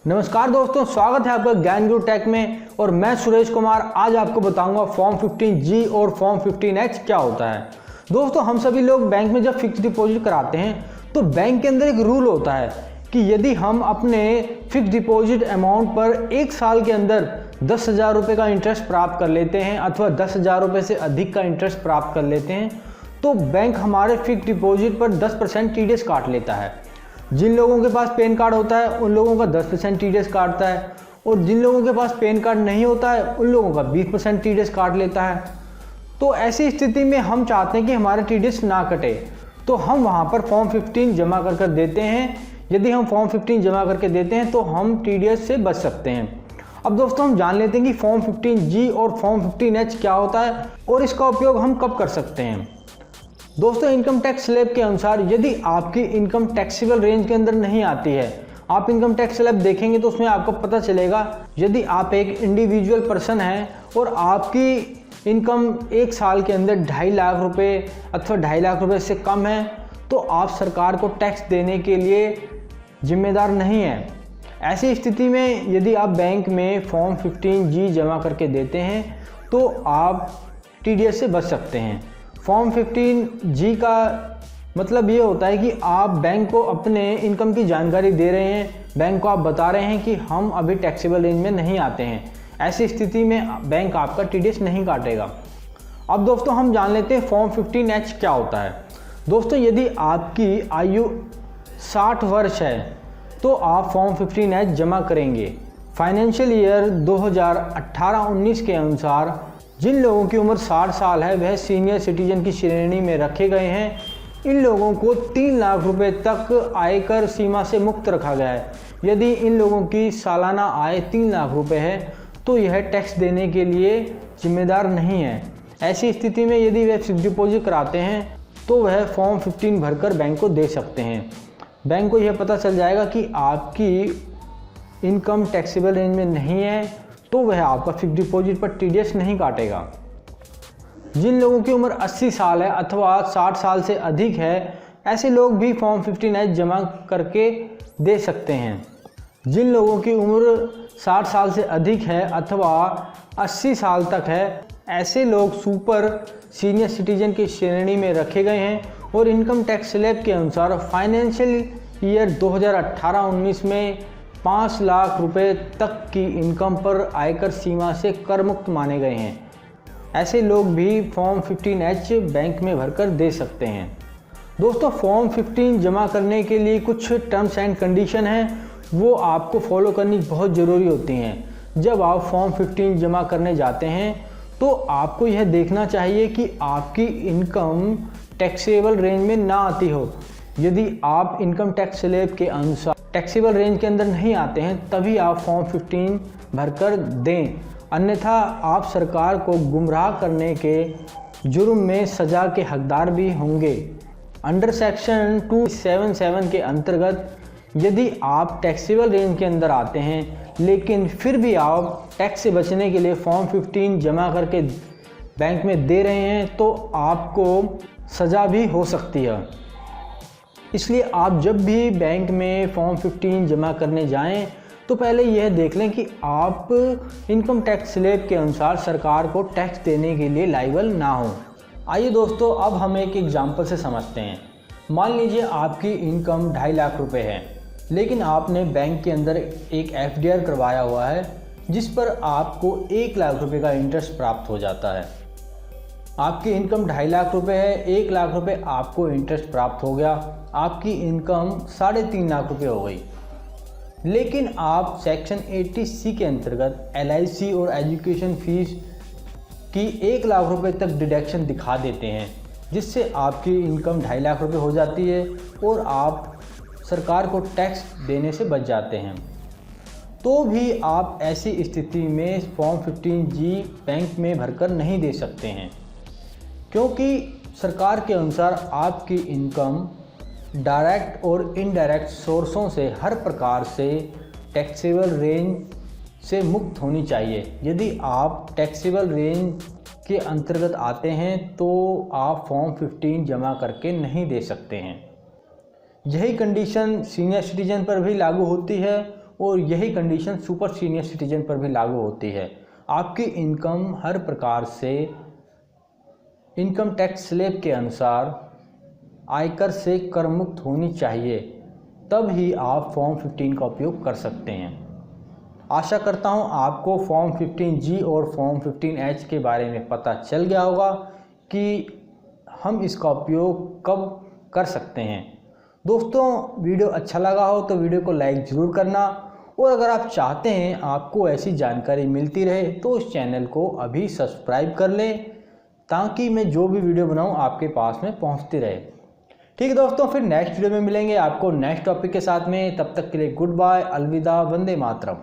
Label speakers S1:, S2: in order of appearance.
S1: नमस्कार दोस्तों, स्वागत है आपका ज्ञान गुरु टेक में। और मैं सुरेश कुमार आज आपको बताऊंगा फॉर्म 15G और फॉर्म 15H क्या होता है। दोस्तों, हम सभी लोग बैंक में जब फिक्स डिपॉजिट कराते हैं तो बैंक के अंदर एक रूल होता है कि यदि हम अपने फिक्स डिपॉजिट अमाउंट पर एक साल के अंदर 10,000 रुपये का इंटरेस्ट प्राप्त कर लेते हैं अथवा 10,000 रुपये से अधिक का इंटरेस्ट प्राप्त कर लेते हैं तो बैंक हमारे फिक्स डिपॉजिट पर 10% टीडीएस काट लेता है। जिन लोगों के पास पैन कार्ड होता है उन लोगों का 10% टीडीएस काटता है और जिन लोगों के पास पैन कार्ड नहीं होता है उन लोगों का 20% टीडीएस काट लेता है। तो ऐसी स्थिति में हम चाहते हैं कि हमारा टीडीएस ना कटे, तो हम वहाँ पर फॉर्म 15 जमा कर देते हैं। यदि हम फॉर्म 15 जमा करके देते हैं तो हम टीडीएस से बच सकते हैं। अब दोस्तों, हम जान लेते हैं कि फॉर्म 15G और फॉर्म 15H क्या होता है और इसका उपयोग हम कब कर सकते हैं। दोस्तों, इनकम टैक्स स्लैब के अनुसार यदि आपकी इनकम टैक्सेबल रेंज के अंदर नहीं आती है, आप इनकम टैक्स स्लैब देखेंगे तो उसमें आपको पता चलेगा यदि आप एक इंडिविजुअल पर्सन हैं और आपकी इनकम एक साल के अंदर 2.5 लाख रुपए अथवा 2.5 लाख रुपए से कम है तो आप सरकार को टैक्स देने के लिए जिम्मेदार नहीं हैं। ऐसी स्थिति में यदि आप बैंक में फॉर्म 15G जमा करके देते हैं तो आप टीडीएस से बच सकते हैं। फॉर्म 15G का मतलब ये होता है कि आप बैंक को अपने इनकम की जानकारी दे रहे हैं, बैंक को आप बता रहे हैं कि हम अभी टैक्सेबल रेंज में नहीं आते हैं। ऐसी स्थिति में बैंक आपका टीडीएस नहीं काटेगा। अब दोस्तों, हम जान लेते हैं फॉर्म 15H क्या होता है। दोस्तों, यदि आपकी आयु 60 वर्ष है तो आप फॉर्म 15H जमा करेंगे। फाइनेंशियल ईयर 2018-19 के अनुसार जिन लोगों की उम्र 60 साल है वह सीनियर सिटीजन की श्रेणी में रखे गए हैं। इन लोगों को 3 लाख रुपए तक आयकर सीमा से मुक्त रखा गया है। यदि इन लोगों की सालाना आय 3 लाख रुपए है तो यह टैक्स देने के लिए जिम्मेदार नहीं है। ऐसी स्थिति में यदि वह फिक्स डिपॉजिट कराते हैं तो वह फॉर्म 15 भरकर बैंक को दे सकते हैं। बैंक को यह पता चल जाएगा कि आपकी इनकम टैक्सेबल रेंज में नहीं है तो वह आपका फिक्स डिपॉजिट पर टीडीएस नहीं काटेगा। जिन लोगों की उम्र 80 साल है अथवा 60 साल से अधिक है ऐसे लोग भी फॉर्म 15H जमा करके दे सकते हैं। जिन लोगों की उम्र 60 साल से अधिक है अथवा 80 साल तक है ऐसे लोग सुपर सीनियर सिटीजन की श्रेणी में रखे गए हैं और इनकम टैक्स स्लैब के अनुसार फाइनेंशियल ईयर 2018-19 में 5 लाख रुपए तक की इनकम पर आयकर सीमा से कर मुक्त माने गए हैं। ऐसे लोग भी फॉर्म 15H बैंक में भरकर दे सकते हैं। दोस्तों, फॉर्म 15 जमा करने के लिए कुछ टर्म्स एंड कंडीशन हैं, वो आपको फॉलो करनी बहुत ज़रूरी होती हैं। जब आप फॉर्म 15 जमा करने जाते हैं तो आपको यह देखना चाहिए कि आपकी इनकम टैक्सेबल रेंज में ना आती हो। यदि आप इनकम टैक्स स्लैब के अनुसार टैक्सेबल रेंज के अंदर नहीं आते हैं तभी आप फॉर्म 15 भरकर दें, अन्यथा आप सरकार को गुमराह करने के जुर्म में सज़ा के हकदार भी होंगे। अंडर सेक्शन 277 के अंतर्गत यदि आप टैक्सेबल रेंज के अंदर आते हैं लेकिन फिर भी आप टैक्स से बचने के लिए फॉर्म 15 जमा करके बैंक में दे रहे हैं तो आपको सज़ा भी हो सकती है। इसलिए आप जब भी बैंक में फॉर्म 15 जमा करने जाएं तो पहले यह देख लें कि आप इनकम टैक्स स्लैब के अनुसार सरकार को टैक्स देने के लिए लायबल ना हो। आइए दोस्तों, अब हम एक एग्जांपल से समझते हैं। मान लीजिए आपकी इनकम 2.5 लाख रुपए है लेकिन आपने बैंक के अंदर एक FDR करवाया हुआ है जिस पर आपको 1 लाख रुपए का इंटरेस्ट प्राप्त हो जाता है। आपकी इनकम 2.5 लाख रुपए है, 1 लाख रुपए आपको इंटरेस्ट प्राप्त हो गया, आपकी इनकम 3.5 लाख रुपए हो गई। लेकिन आप सेक्शन 80C के अंतर्गत LIC और एजुकेशन फीस की 1 लाख रुपए तक डिडक्शन दिखा देते हैं जिससे आपकी इनकम 2.5 लाख रुपए हो जाती है और आप सरकार को टैक्स देने से बच जाते हैं। तो भी आप ऐसी स्थिति में फॉर्म 15G बैंक में भरकर नहीं दे सकते हैं क्योंकि सरकार के अनुसार आपकी इनकम डायरेक्ट और इनडायरेक्ट सोर्सों से हर प्रकार से टैक्सेबल रेंज से मुक्त होनी चाहिए। यदि आप टैक्सेबल रेंज के अंतर्गत आते हैं तो आप फॉर्म 15 जमा करके नहीं दे सकते हैं। यही कंडीशन सीनियर सिटीजन पर भी लागू होती है और यही कंडीशन सुपर सीनियर सिटीजन पर भी लागू होती है। आपकी इनकम हर प्रकार से इनकम टैक्स स्लैब के अनुसार आयकर से कर मुक्त होनी चाहिए, तब ही आप फॉर्म 15 का उपयोग कर सकते हैं। आशा करता हूं आपको फॉर्म 15G और फॉर्म 15H के बारे में पता चल गया होगा कि हम इसका उपयोग कब कर सकते हैं। दोस्तों, वीडियो अच्छा लगा हो तो वीडियो को लाइक ज़रूर करना, और अगर आप चाहते हैं आपको ऐसी जानकारी मिलती रहे तो इस चैनल को अभी सब्सक्राइब कर लें, ताकि मैं जो भी वीडियो बनाऊं आपके पास में पहुंचती रहे। ठीक है दोस्तों, फिर नेक्स्ट वीडियो में मिलेंगे आपको नेक्स्ट टॉपिक के साथ में। तब तक के लिए गुड बाय, अलविदा, वंदे मातरम।